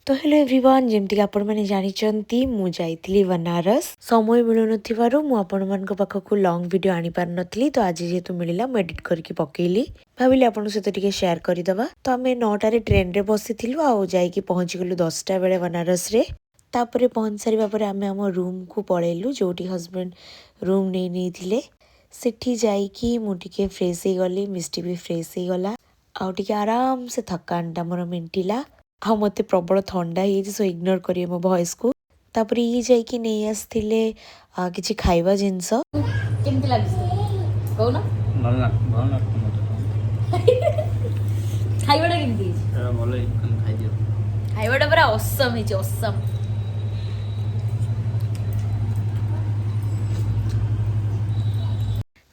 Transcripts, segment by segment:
तो hello everyone जेमती आपण मैंने जानिचंती मु जाइथिली बनारस समय मिलु नथिबारु मु आपण मानक पाखकु लॉन्ग वीडियो आनी पार नथली तो आज जेतु मिलिला मु एडिट करके पकेइली भाविली आपण सहित टिके शेयर करदबा। तो आमे 9टा रे ट्रेन रे बसिथिलु आ जाईकी पहुंची गलु 10टा बेले बनारस रे। तापरे पहुंच सारिबा परे आमे हम रूम को पळेलु जोटी हस्बैंड रूम नै नैथिले। सेठी जाईकी मु टिके फ्रेश हे गली, मिस्टी भी फ्रेश हे गला आ टिके आराम से थकानटा मोर मेंटिला। हाँ मत प्रबल थंडा सो इग्नोर करिए मो वॉइस को। तापर ये जाइए नहीं आसते किसी खाइबा जिनस केमती लागिस कहूना भल ना खाइबाटा केमती भल खाई दियो खाइबाटा पूरा ऑसम है ऑसम।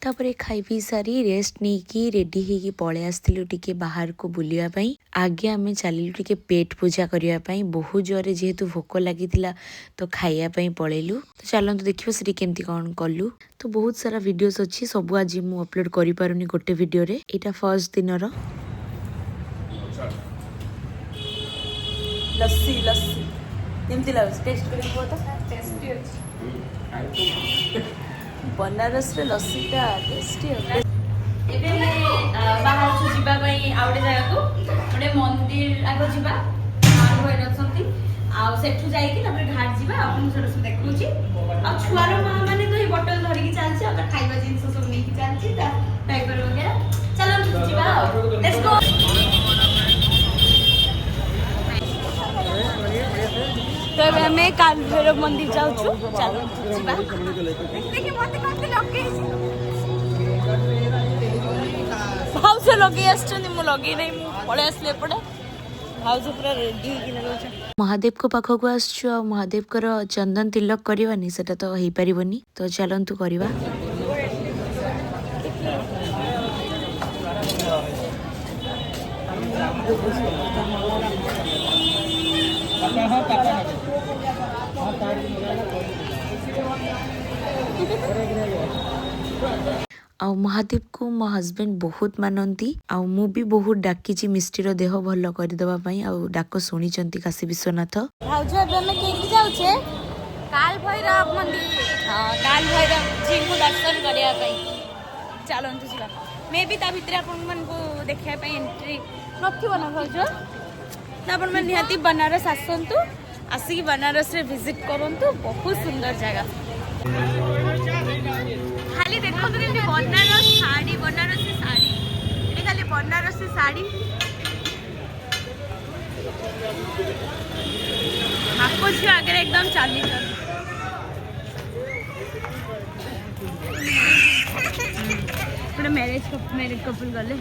तापर खाई पी सारी रेस्ट नहीं की रेडी होगी पळे आसथिलु टिके बाहर को बुलिया पई। आगे आमे चलिलु टिके पेट पूजा करिया पई। बहुत जोरे जेहेतु भोक लागिथिला तो खाइया पई पळेलु। तो चलंतु देखियो सरी केमती कोन कलु। तो बहुत सारा वीडियोस अछि सब आज मु अपलोड करि पारुनी गोटे वीडियो रे। एटा फर्स्ट दिन रो लस्सी लस्सी केमती लागस टेस्ट करि पता टेस्टी अछि बनारस रे लस्सी टा टेस्टी है। एबे बाहर से जिबा पई आउटे जागा को गोटे मंदिर आगो जिबा मान होय नथंती आ सेठु जाई कि तबरे घाट जिबा आपन सब देखुची आ छुआर मां माने तो ही बोतल धरि कि चलछि आ खाइबा जिंस सब नै कि चलछि ता टाइपर वगैरह चलो जिबा लेट्स गो। तो हमें काल भैरव मंदिर जाऊँ चलो देखिए मत करते लगे भाव से लगे आछन मु लगे नै मु पळे आसले पड़े भाव से पूरा रेडी कि लगो महादेव को पाखक को आसछु आ महादेव कर चंदन तिलक करवानी सेटा तो हेई परिबनी। तो चलंतु करवा। आ महादेव को मो हस्बैंड बहुत मानती आ मु भी बहुत डाकी मिस्टीर देह भल करदेवा डाक शुणी काशी विश्वनाथ। भाउजो एबे केकी जाउछे काल भैरव मंदिर। हां काल भैरव जी को दर्शन करिया पई चलंतु जिबा। मे भी ता भितर आपन मन को देखिया पई एंट्री नथिबो ना भाउजो ना आपन मन निहाती बनारस आसंतु आसी बनारस रे विजिट करंतु बहुत सुंदर जगह। खाली देखो तो केमती बनारस से साड़ी ये खाली बनारस से साड़ी आपको झी आगे एकदम चाली पूरा मैरिज कपल गले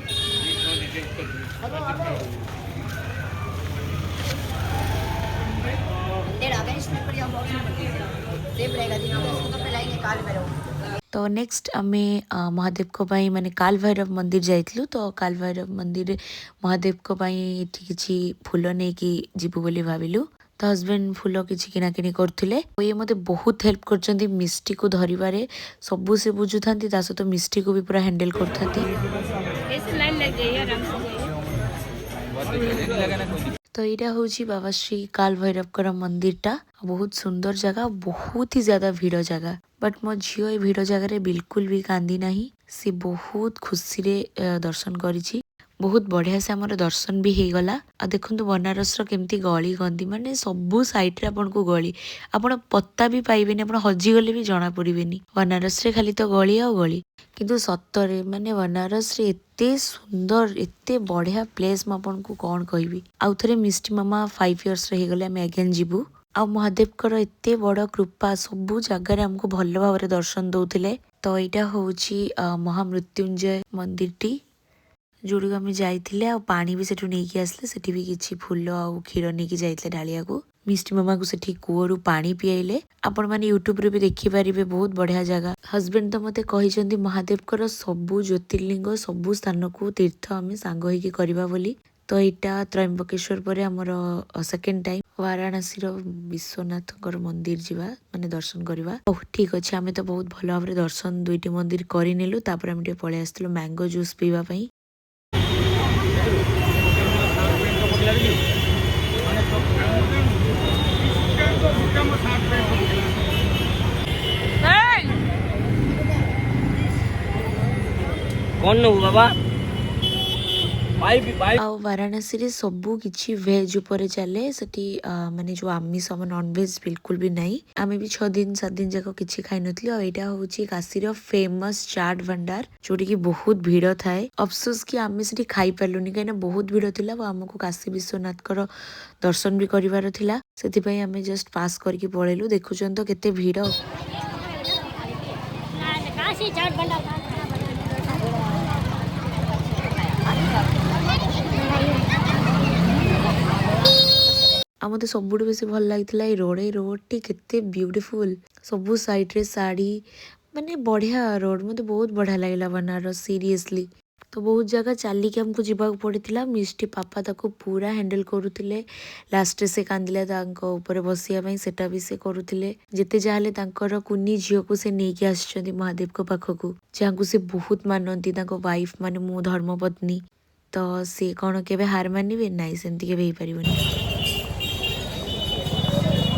तो नेक्स्ट आमे महादेव को पाई माने काल भैरव मंदिर जाइतलु। तो काल भैरव मंदिर महादेव को पाई एठी किछि फूल नै कि जीवु बोली भाबिलु। तो हस्बैंड फूल किछि किना किनी करथुले। ये मते बहुत हेल्प करचंती मिस्टी को धरिबारे सबु से बुझु थांती तासो तो मिस्टी को भी पूरा हैंडल करथांती। ऐसे लाइन लग गई आराम से। तो यहाँ हूँ बाबा श्री काल भैरव कर मंदिर टा बहुत सुंदर जगह बहुत ही ज्यादा भीड़ जगह बट मो झील ये भीड़ जगह बिल्कुल भी कांदी नहीं। सी बहुत खुशी रे दर्शन करिछि। बहुत बढ़िया से हमर दर्शन भी हो गला। आ देखु बनारस केमती गली गंदी माने सबू साइड रे आपन को गली आपन पत्ता भी पाइबेनी आपन हजी गले भी जना पड़िबेनी। बनारस रे खाली तो गली आ गली किंतु सत्तरे माने बनारस रे एते सुंदर एते बढ़िया प्लेस म आपन को कौन कहबी। आउ थरे मिस्टी मामा 5 इयर्स रे गले हम अगेन जीवु। आ महादेव कर एते बड़ कृपा सबू जगह हमको भल भाव दर्शन दौथिले। तो यहाँ हूँ महामृत्युंजय मंदिर टी जोड़ी आम जाइए आ पानी भी सेठू नहीं आसले सेठी भी किछि फूल आ क्षीर नहीं जाइए ढालिया को मिस्टी मामा को सेठी कूअरु पानी पियाइले। आपण माने यूट्यूब रे भी देखि पारिबे बहुत बढ़िया जगह। हस्बैंड तो मते कहिसंती महादेव कर सबु ज्योतिर्लिंग सबु स्थान को तीर्थ आमे सांग होइकी करबा बोली। तो यहाँ त्रयंबकेश्वर पर हमर सेकेंड टाइम वाराणसी रो विश्वनाथ मंदिर जीवा माने दर्शन करवा। ठीक अच्छे आमे तो बहुत भल भाव दर्शन दुईटी मंदिर करनेलु। तापर आमे पळे आसथिलु मैंगो जूस पीवा पई। ମାନେ कौन नु बाबा ଆଉ ବାରାଣସୀରେ ସବୁ କିଛି ଭେଜ ଉପରେ ଚାଲେ ସେଠି ମାନେ ଯୋଉ ଆମିଷ ନନଭେଜ ବିଲକୁଲ ବି ନାହିଁ। ଆମେ ବି 6 ଦିନ 7 ଦିନ ଯାକ କିଛି ଖାଇନଥିଲୁ। ଆଉ ଏଇଟା ହଉଛି କାଶୀର ଫେମସ ଚାଟ ଭଣ୍ଡାର ଯୋଉଠିକି ବହୁତ ଭିଡ ଥାଏ। ଅଫସୋସ କି ଆମେ ସେଠି ଖାଇପାରିଲୁନି କାହିଁକିନା ବହୁତ ଭିଡ ଥିଲା ଆଉ ଆମକୁ କାଶୀ ବିଶ୍ୱନାଥଙ୍କର ଦର୍ଶନ ବି କରିବାର ଥିଲା। ସେଥିପାଇଁ ଆମେ ଜଷ୍ଟ ପାସ୍ କରିକି ପଳେଇଲୁ। ଦେଖୁଛନ୍ତି ତ କେତେ ଭିଡ। ଆଉ ମତେ ସବୁଠୁ ବେଶୀ ଭଲ ଲାଗିଥିଲା ଏଇ ରୋଡଟି କେତେ ବ୍ୟୁଟିଫୁଲ। ସବୁ ସାଇଡରେ ଶାଢୀ ମାନେ ବଢିଆ ରୋଡ। ମତେ ବହୁତ ବଢିଆ ଲାଗିଲା ବନାରସ ସିରିୟସଲି। ତ ବହୁତ ଜାଗା ଚାଲିକି ଆମକୁ ଯିବାକୁ ପଡିଥିଲା। ମିଷ୍ଟି ପାପା ତାକୁ ପୁରା ହ୍ୟାଣ୍ଡେଲ କରୁଥିଲେ। ଲାଷ୍ଟରେ ସେ କାନ୍ଦିଲା ତାଙ୍କ ଉପରେ ବସିବା ପାଇଁ, ସେଟା ବି ସେ କରୁଥିଲେ। ଯେତେ ଯାହାହେଲେ ତାଙ୍କର କୁନି ଝିଅକୁ ସେ ନେଇକି ଆସିଛନ୍ତି ମହାଦେବଙ୍କ ପାଖକୁ, ଯାହାଙ୍କୁ ସେ ବହୁତ ମାନନ୍ତି। ତାଙ୍କ ୱାଇଫ ମାନେ ମୋ ଧର୍ମପତ୍ନୀ। ତ ସେ କଣ କେବେ ହାର ମାନିବେ? ନାଇଁ, ସେମିତି କେବେ ହେଇପାରିବନି।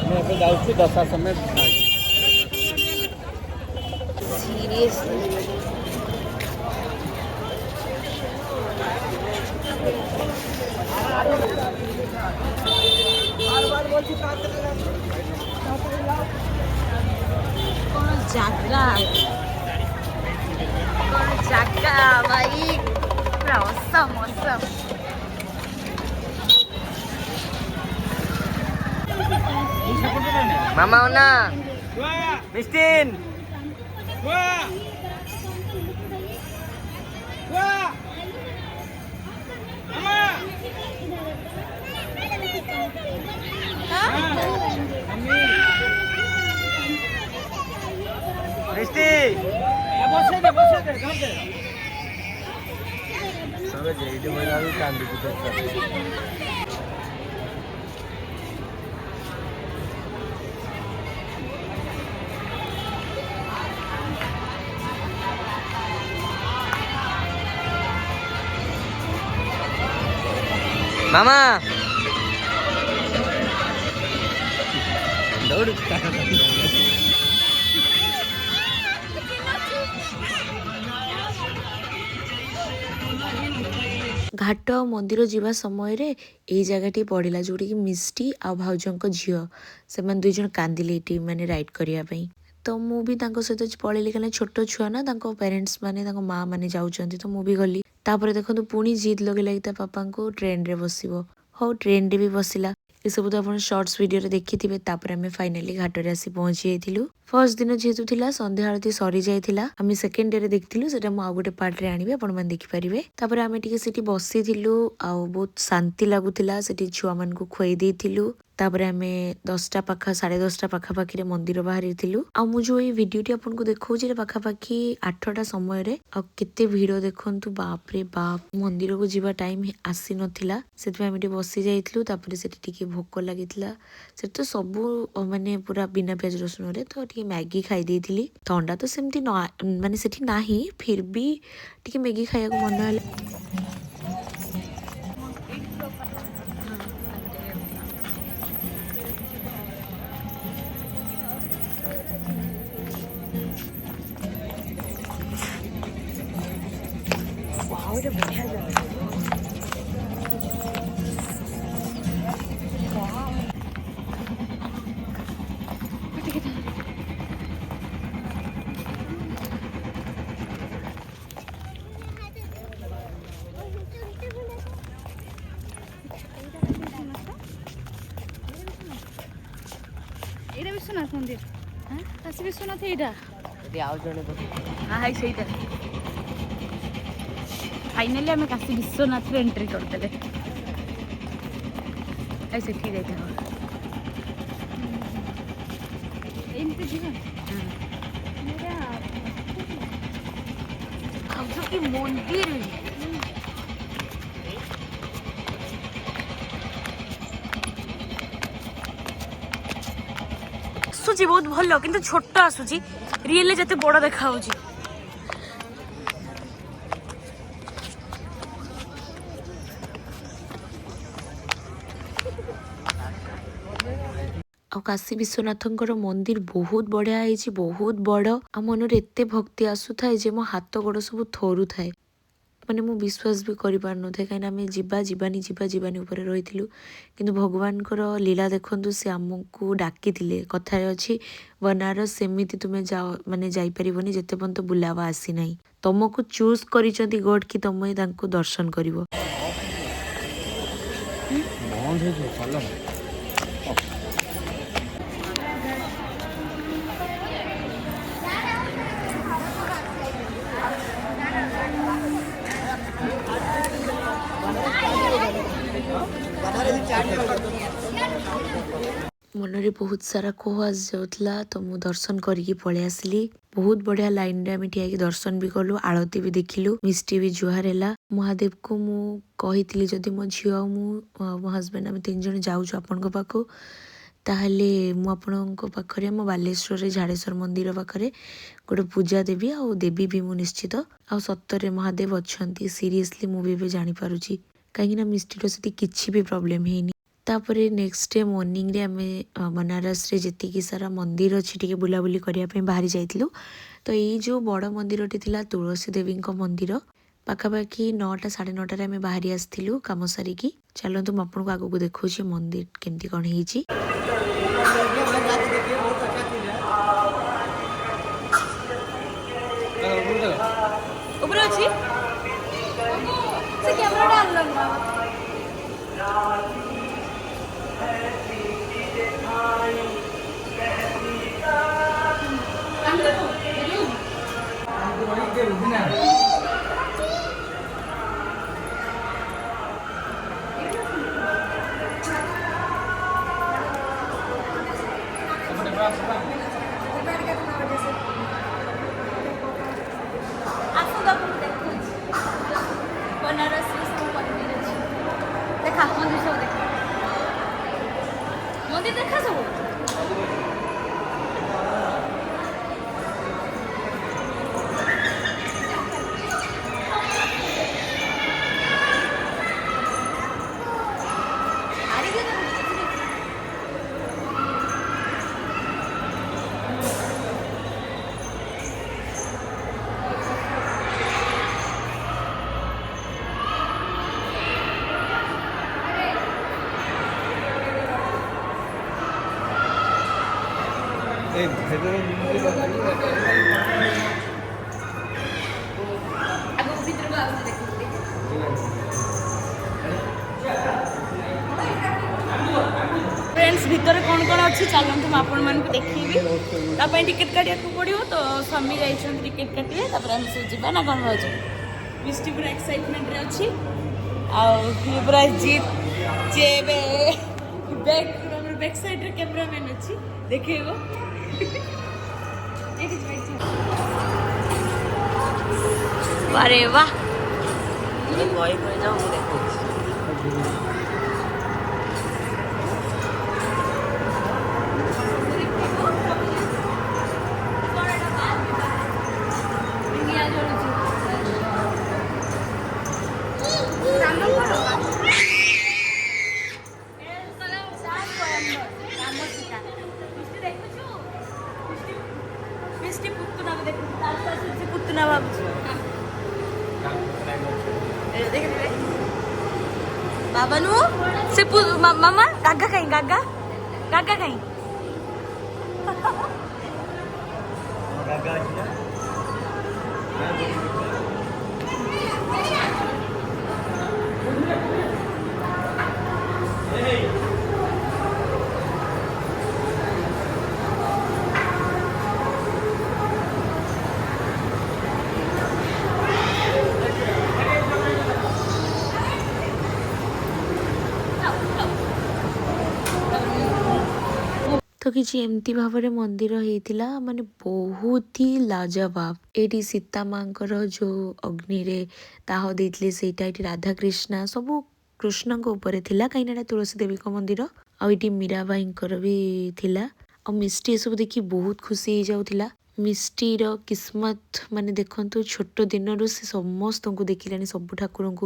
मैं ଏବେ ଯାଉଛି ଦଶାଶ୍ରମେ ସିରିୟସଲି କଣ ଜାଗା, କଣ ଜାଗା ଭାଇ, ପୁରା ଅସମ ଅସମ। मामा हो ना मिस्टिन मिस्टी सब जेडी बोला भी कांदी की तो मामा दौड़ ଘାଟ ଆଉ ମନ୍ଦିର ଯିବା ସମୟରେ ଏଇ ଜାଗାଟି ପଡିଲା ଯୋଉଠିକି ମିଷ୍ଟି ଆଉ ଭାଉଜଙ୍କ ଝିଅ ସେମାନେ 2 ଜଣ କାନ୍ଦିଲେ ଏଠି ମାନେ ରାଇଡ୍ କରିବା ପାଇଁ। ତ ମୁଁ ବି ତାଙ୍କ ସହିତ ପଳେଇଲି କାହିଁକିନା ଛୋଟ ଛୁଆ ନା, ତାଙ୍କ ପ୍ୟାରେଣ୍ଟସ ମାନେ ତାଙ୍କ ମା ମାନେ ଯାଉଛନ୍ତି ତ ମୁଁ ବି ଗଲି। ତାପରେ ଦେଖନ୍ତୁ ପୁଣି ଜିଦ୍ ଲଗେଇଲା କି ତା ପାପାଙ୍କୁ ଟ୍ରେନରେ ବସିବ। ହଉ, ଟ୍ରେନରେ ବି ବସିଲା। ଏସବୁ ତ ଆପଣ ସର୍ଟସ ଭିଡିଓରେ ଦେଖିଥିବେ। ତାପରେ ଆମେ ଫାଇନାଲି ଘାଟରେ ଆସି ପହଞ୍ଚି ଯାଇଥିଲୁ। ଫର୍ଷ୍ଟ ଦିନ ଯେହେତୁ ଥିଲା, ସନ୍ଧ୍ୟା ଆଳତି ସରି ଯାଇଥିଲା। ଆମେ ସେକେଣ୍ଡ ଡେରେ ଦେଖିଥିଲୁ, ସେଟା ମୁଁ ଆଉ ଗୋଟେ ପାର୍ଟରେ ଆଣିବି, ଆପଣ ମାନେ ଦେଖିପାରିବେ। ତାପରେ ଆମେ ଟିକେ ସେଠି ବସିଥିଲୁ ଆଉ ବହୁତ ଶାନ୍ତି ଲାଗୁଥିଲା। ସେଠି ଛୁଆମାନଙ୍କୁ ଖୁଆଇ ଦେଇଥିଲୁ। ତାପରେ ଆମେ 10ଟା ସାଢେ 10ଟା ପାଖାପାଖିରେ ମନ୍ଦିର ବାହାରିଥିଲୁ। ଆଉ ମୁଁ ଯୋଉ ଏଇ ଭିଡିଓଟି ଆପଣଙ୍କୁ ଦେଖଉଛି ପାଖାପାଖି 8ଟା ସମୟରେ। ଆଉ କେତେ ଭିଡ ଦେଖନ୍ତୁ, ବାପରେ ବାପ। ମନ୍ଦିରକୁ ଯିବା ଟାଇମ ଆସି ନଥିଲା, ସେଥିପାଇଁ ଆମେ ଟିକେ ବସି ଯାଇଥିଲୁ। ତାପରେ ସେଠି ଟିକେ ଭୋକ ଲାଗିଥିଲା। ସେଠି ତ ସବୁ ମାନେ ପୁରା ବିନା ପିଆଜ ରସୁଣରେ, ତ ଟିକେ ମ୍ୟାଗି ଖାଇ ଦେଇଥିଲି। ଥଣ୍ଡା ତ ସେମିତି ମାନେ ସେଠି ନାହିଁ, ଫିର ବି ଟିକେ ମ୍ୟାଗି ଖାଇବାକୁ ମନ ହେଲା। ଏଇଟା ବିଶ୍ୱନାଥ ମନ୍ଦିର, କାଶୀ ବିଶ୍ୱନାଥ ଏଇଟା। ଆଉ ଜଣେ ହାଇ ସେଇଟା। ଫାଇନାଲି ଆମେ କାଶୀ ବିଶ୍ୱନାଥରେ ଏଣ୍ଟ୍ରି କରିଦେଲେ। ଆଉ ସେଠି ଯାଇଥାଉ ଏମିତି ଯିବା। ଭାଉଜ କି ମନ୍ଦିର! ଆସୁଛି ବହୁତ ଭଲ, କିନ୍ତୁ ଛୋଟ ଆସୁଛି। ରିଏଲରେ ଯେତେ ବଡ ଦେଖା ହଉଛି। ଆଉ କାଶୀ ବିଶ୍ୱନାଥଙ୍କର ମନ୍ଦିର ବହୁତ ବଢିଆ ହେଇଛି, ବହୁତ ବଡ। ଆଉ ମନରେ ଏତେ ଭକ୍ତି ଆସୁଥାଏ ଯେ ମୋ ହାତ ଗୋଡ ସବୁ ଥରୁଥାଏ। ମାନେ ମୁଁ ବିଶ୍ୱାସ ବି କରିପାରୁନଥାଏ କାହିଁକିନା ଆମେ ଯିବାନି ଉପରେ ରହିଥିଲୁ କିନ୍ତୁ ଭଗବାନଙ୍କର ଲୀଳା ଦେଖନ୍ତୁ ସେ ଆମକୁ ଡାକିଥିଲେ କଥାରେ ଅଛି ବନାରସ ସେମିତି ତୁମେ ଯାଅ ମାନେ ଯାଇପାରିବନି ଯେତେ ପର୍ଯ୍ୟନ୍ତ ବୁଲାବା ଆସିନାହିଁ ତମକୁ ଚୁଜ୍ କରିଛନ୍ତି ଗଡ୍ କି ତମେ ତାଙ୍କୁ ଦର୍ଶନ କରିବ। ମନରେ ବହୁତ ସାରା କୋହ ଆସିଯାଉଥିଲା ତ ମୁଁ ଦର୍ଶନ କରିକି ପଳେଇ ଆସିଲି। ବହୁତ ବଢିଆ ଲାଇନରେ ଆମେ ଠିଆ ହେଇକି ଦର୍ଶନ ବି କଲୁ, ଆଳତି ବି ଦେଖିଲୁ, ମିଷ୍ଟି ବି ଜୁହାର ହେଲା। ମହାଦେବକୁ ମୁଁ କହିଥିଲି ଯଦି ମୋ ଝିଅ ଆଉ ମୁଁ ମୋ ହଜବେଣ୍ଡ ଆମେ 3 ଜଣ ଯାଉଛୁ ଆପଣଙ୍କ ପାଖକୁ ତାହେଲେ ମୁଁ ଆପଣଙ୍କ ପାଖରେ ଆମ ବାଲେଶ୍ୱରରେ ଝାଡେଶ୍ୱର ମନ୍ଦିର ପାଖରେ ଗୋଟେ ପୂଜା ଦେବି ଆଉ ଦେବି ବି ମୁଁ ନିଶ୍ଚିତ। ଆଉ ସତରେ ମହାଦେବ ଅଛନ୍ତି ସିରିୟସଲି ମୁଁ ବି ଏବେ ଜାଣିପାରୁଛି କାହିଁକିନା ମିଷ୍ଟିର ସେଠି କିଛି ବି ପ୍ରୋବ୍ଲେମ ହେଇନି। ତାପରେ ନେକ୍ସଟ ଡେ ମର୍ଣ୍ଣିଂରେ ଆମେ ବନାରସରେ ଯେତିକି ସାରା ମନ୍ଦିର ଅଛି ଟିକେ ବୁଲାବୁଲି କରିବା ପାଇଁ ବାହାରି ଯାଇଥିଲୁ। ତ ଏଇ ଯେଉଁ ବଡ଼ ମନ୍ଦିରଟି ଥିଲା ତୁଳସୀ ଦେବୀଙ୍କ ମନ୍ଦିର ପାଖାପାଖି 9ଟା 9:30ରେ ଆମେ ବାହାରି ଆସିଥିଲୁ କାମ ସାରିକି। ଚାଲନ୍ତୁ ମୁଁ ଆପଣଙ୍କୁ ଆଗକୁ ଦେଖାଉଛି ମନ୍ଦିର କେମିତି କ'ଣ ହେଇଛି। ଉପରେ ଅଛି ସେ କ୍ୟାମେରାଟା ଆଣିଲନି ନା ଆସନ୍ତୁ ଆପଣଙ୍କୁ ଦେଖୁଛି ବନାରସରେ ସବୁ ମନ୍ଦିର ଅଛି ଦେଖା ମନ୍ଦିର ସବୁ ଦେଖା ମନ୍ଦିର ଦେଖା ସବୁ ଆଗକୁ ଭିତରକୁ ଆଗକୁ ଦେଖୁଛି ଫ୍ରେଣ୍ଡସ୍ ଭିତରେ କ'ଣ କ'ଣ ଅଛି ଚାଲନ୍ତୁ ମୁଁ ଆପଣମାନଙ୍କୁ ଦେଖେଇବି। ତା ପାଇଁ ଟିକେଟ୍ କାଟିବାକୁ ପଡ଼ିବ ତ ସ୍ୱାମୀ ଯାଇଛନ୍ତି ଟିକେଟ୍ କାଟିବେ ତାପରେ ଆମେ ସବୁ ଯିବା ନା କ'ଣ ଭାବୁଛୁ। ମିଷ୍ଟି ପୁରା ଏକ୍ସାଇଟମେଣ୍ଟରେ ଅଛି ଆଉ ଇଏ ପୁରା ଜିତ୍ ଯେ ବ୍ୟାକ୍ ସାଇଡ଼୍ରେ କ୍ୟାମେରାମ୍ୟାନ୍ ଅଛି ଦେଖେଇବ। अरे वाह जाऊ पुतुना बाबा नु से मामा गागा कहीं गागा गागा कहीं ତ କିଛି ଏମିତି ଭାବରେ ମନ୍ଦିର ହେଇଥିଲା ମାନେ ବହୁତ ହି ଲାଜବାବ। ଏଇଠି ସୀତା ମାଙ୍କର ଯୋଉ ଅଗ୍ନିରେ ଦାହ ଦେଇଥିଲେ ସେଇଟା, ଏଇଠି ରାଧାକ୍ରିଷ୍ଣା ସବୁ କୃଷ୍ଣଙ୍କ ଉପରେ ଥିଲା କାହିଁକିନା ଏଇଟା ତୁଳସୀ ଦେବୀଙ୍କ ମନ୍ଦିର। ଆଉ ଏଇଠି ମୀରାବାଇଙ୍କର ବି ଥିଲା। ଆଉ ମିଷ୍ଟି ଏସବୁ ଦେଖି ବହୁତ ଖୁସି ହେଇଯାଉଥିଲା। ମିଷ୍ଟିର କିସ୍ମତ ମାନେ ଦେଖନ୍ତୁ ଛୋଟ ଦିନରୁ ସେ ସମସ୍ତଙ୍କୁ ଦେଖିଲାଣି, ସବୁ ଠାକୁରଙ୍କୁ।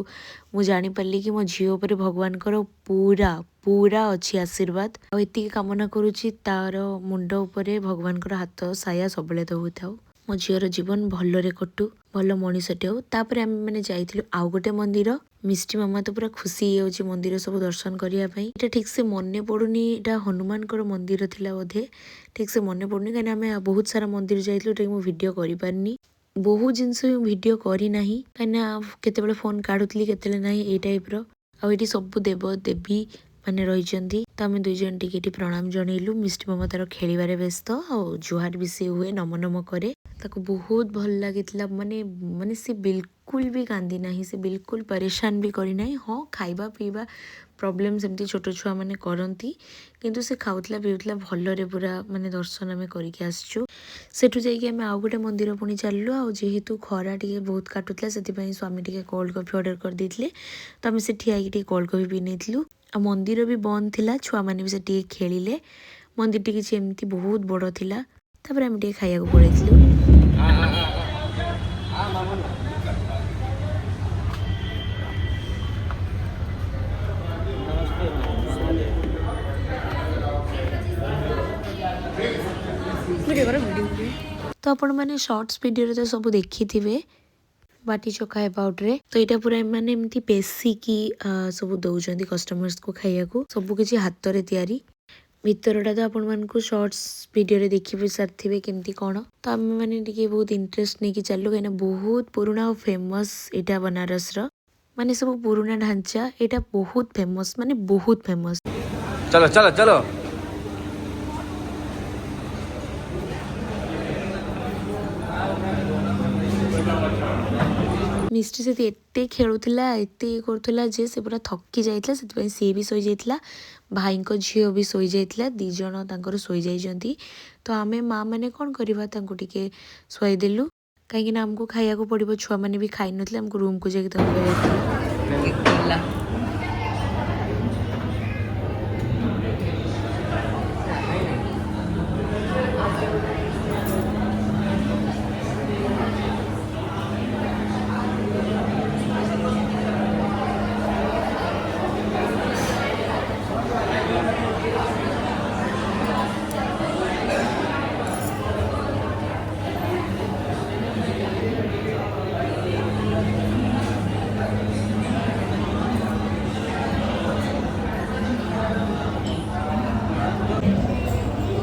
ମୁଁ ଜାଣିପାରିଲି କି ମୋ ଝିଅ ଉପରେ ଭଗବାନଙ୍କର ପୁରା ପୁରା ଅଛି ଆଶୀର୍ବାଦ। ଆଉ ଏତିକି କାମନା କରୁଛି ତାର ମୁଣ୍ଡ ଉପରେ ଭଗବାନଙ୍କର ହାତ ସାୟା ସବୁବେଳେ ଦଉଥାଉ। ମୋ ଝିଅର ଜୀବନ ଭଲରେ କଟୁ। ଭଲ ମଣିଷଟେ ହଉ। ତାପରେ ଆମେ ମାନେ ଯାଇଥିଲୁ ଆଉ ଗୋଟେ ମନ୍ଦିର। ମିଷ୍ଟି ମାମା ତ ପୁରା ଖୁସି ହେଇଯାଉଛି ମନ୍ଦିର ସବୁ ଦର୍ଶନ କରିବା ପାଇଁ। ଏଇଟା ଠିକ ସେ ମନେ ପଡୁନି, ଏଇଟା ହନୁମାନଙ୍କର ମନ୍ଦିର ଥିଲା ବୋଧେ, ଠିକ ସେ ମନେ ପଡୁନି କାହିଁକିନା ଆମେ ବହୁତ ସାରା ମନ୍ଦିର ଯାଇଥିଲୁ, ଏଇଟା ମୁଁ ଭିଡ଼ିଓ କରିପାରିନି। ବହୁତ ଜିନିଷ ଭିଡ଼ିଓ କରିନାହିଁ କାହିଁକିନା କେତେବେଳେ ଫୋନ କାଢୁଥିଲି କେତେବେଳେ ନାହିଁ ଏଇ ଟାଇପର। ଆଉ ଏଠି ସବୁ ଦେବ ଦେବୀ ମାନେ ରହିଛନ୍ତି। ତ ଆମେ 2 ଜଣ ଟିକେ ଏଠି ପ୍ରଣାମ ଜଣେଇଲୁ। ମିଷ୍ଟି ମାମା ତାର ଖେଳିବାରେ ବ୍ୟସ୍ତ, ଆଉ ଜୁହାର ବି ସେ ହୁଏ, ନମ ନମ କରେ। ତାକୁ ବହୁତ ଭଲ ଲାଗିଥିଲା। ମାନେ ମାନେ ସେ ବିଲକୁଲ ବି କାନ୍ଦି ନାହିଁ, ସେ ବିଲକୁଲ ପରେଶାନ ବି କରିନାହିଁ। ହଁ ଖାଇବା ପିଇବା ପ୍ରୋବ୍ଲେମ ସେମିତି ଛୋଟ ଛୁଆ ମାନେ କରନ୍ତି, କିନ୍ତୁ ସେ ଖାଉଥିଲା ପିଉଥିଲା ଭଲରେ ପୁରା। ମାନେ ଦର୍ଶନ ଆମେ କରିକି ଆସିଛୁ। ସେଠୁ ଯାଇକି ଆମେ ଆଉ ଗୋଟେ ମନ୍ଦିର ପୁଣି ଚାଲିଲୁ। ଆଉ ଯେହେତୁ ଖରା ଟିକେ ବହୁତ କାଟୁଥିଲା ସେଥିପାଇଁ ସ୍ୱାମୀ ଟିକେ କୋଲ୍ଡ କଫି ଅର୍ଡର କରିଦେଇଥିଲେ, ତ ଆମେ ସେଠି ଆଇକି ଟିକେ କୋଲ୍ଡ କଫି ପିଇ ନେଇଥିଲୁ। ଆଉ ମନ୍ଦିର ବି ବନ୍ଦ ଥିଲା, ଛୁଆମାନେ ବି ସେ ଟିକେ ଖେଳିଲେ। ମନ୍ଦିରଟି କିଛି ଏମିତି ବହୁତ ବଡ଼ ଥିଲା। ତାପରେ ଆମେ ଟିକେ ଖାଇବାକୁ ପଳେଇଥିଲୁ। ତ ଆପଣମାନେ ସର୍ଟସ୍ ଭିଡ଼ିଓରେ ତ ସବୁ ଦେଖିଥିବେ ବାଟି ଚୋଖା ଏବାଉଟରେ। ତ ଏଇଟା ପୁରା ମାନେ ଏମିତି ପେଶିକି ସବୁ ଦଉଛନ୍ତି କଷ୍ଟମର୍ସକୁ ଖାଇବାକୁ। ସବୁ କିଛି ହାତରେ ତିଆରି। ଭିତରଟା ତ ଆପଣମାନଙ୍କୁ ସର୍ଟସ୍ ଭିଡ଼ିଓରେ ଦେଖି ବି ସାରିଥିବେ କେମିତି କ'ଣ। ତ ଆମେ ମାନେ ଟିକେ ବହୁତ ଇଣ୍ଟରେଷ୍ଟ ନେଇକି ଚାଲୁ କାହିଁକିନା ବହୁତ ପୁରୁଣା ଆଉ ଫେମସ୍ ଏଇଟା ବନାରସର। ମାନେ ସବୁ ପୁରୁଣା ଢାଞ୍ଚା, ଏଇଟା ବହୁତ ଫେମସ୍, ମାନେ ବହୁତ ଫେମସ୍। चलो चलो चलो। ମିଷ୍ଟି ସେଠି ଏତେ ଖେଳୁଥିଲା, ଏତେ ଇଏ କରୁଥିଲା ଯେ ସେ ପୁରା ଥକି ଯାଇଥିଲା। ସେଥିପାଇଁ ସିଏ ବି ଶୋଇଯାଇଥିଲା। ଭାଇଙ୍କ ଝିଅ ବି ଶୋଇଯାଇଥିଲା। 2 ଜଣ ତାଙ୍କର ଶୋଇଯାଇଛନ୍ତି। ତ ଆମେ ମାଆ ମାନେ କ'ଣ କରିବା, ତାଙ୍କୁ ଟିକେ ଶୁଆଇଦେଲୁ କାହିଁକିନା ଆମକୁ ଖାଇବାକୁ ପଡ଼ିବ। ଛୁଆମାନେ ବି ଖାଇନଥିଲେ, ଆମକୁ ରୁମକୁ ଯାଇକି ତାଙ୍କୁ ଖାଇବାକୁ।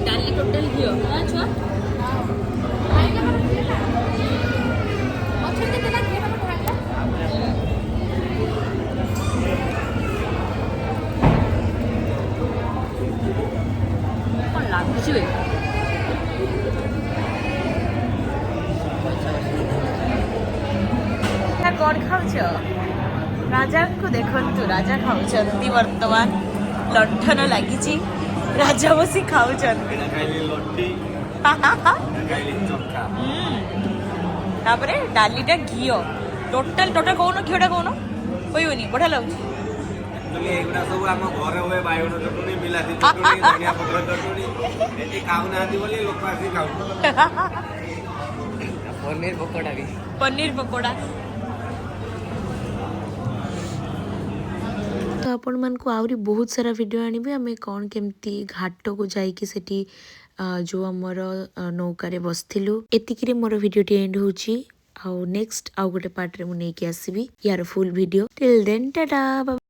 ଡାଲି ଟୋଟାଲ ଘିଅ ନା ଛୁଆ କ'ଣ ଲାଗୁଛି ବେ? କ'ଣ ଖାଉଛ? ରାଜାଙ୍କୁ ଦେଖନ୍ତୁ, ରାଜା ଖାଉଛନ୍ତି ବର୍ତ୍ତମାନ। ଲଣ୍ଠନ ଲାଗିଛି, ରାଜା ବସି ଖାଉଛନ୍ତି। ତାପରେ ଡାଲିଟା ଘିଅ ଟୋଟାଲ କହୁନ, ଘିଅଟା କହୁନ, କହିବନି? ବଢିଆ ଲାଗୁଛି। ଏଗୁଡ଼ା ସବୁ ଆମ ଘରେ ହୁଏ। ବାଇଗଣ ଚଟୁଣି, ବିଲାତି ଚଟୁଣି, ଧନିଆ ପତ୍ର ଚଟୁଣି। ଏଠି ଖାଉନାହାନ୍ତି ବୋଲି ଲୋକ ଆସିକି ଖାଉଛନ୍ତି। ପନିର ପକୋଡ଼ା ବି। ପନିର ପକୋଡ଼ା। ତ ଆପଣମାନଙ୍କୁ ଆହୁରି ବହୁତ ସାରା ଭିଡ଼ିଓ ଆଣିବି। ଆମେ କ'ଣ କେମିତି ଘାଟକୁ ଯାଇକି ସେଠି ଯେଉଁ ଆମର ନୌକାରେ ବସିଥିଲୁ। ଏତିକିରେ ମୋର ଭିଡ଼ିଓଟି ଏଣ୍ଡ ହେଉଛି। ଆଉ ନେକ୍ସଟ ଆଉ ଗୋଟେ ପାର୍ଟରେ ମୁଁ ନେଇକି ଆସିବି ୟାର ଫୁଲ୍ ଭିଡ଼ିଓ। ଟିଲ୍ ଦେନ୍ ଟାଟା।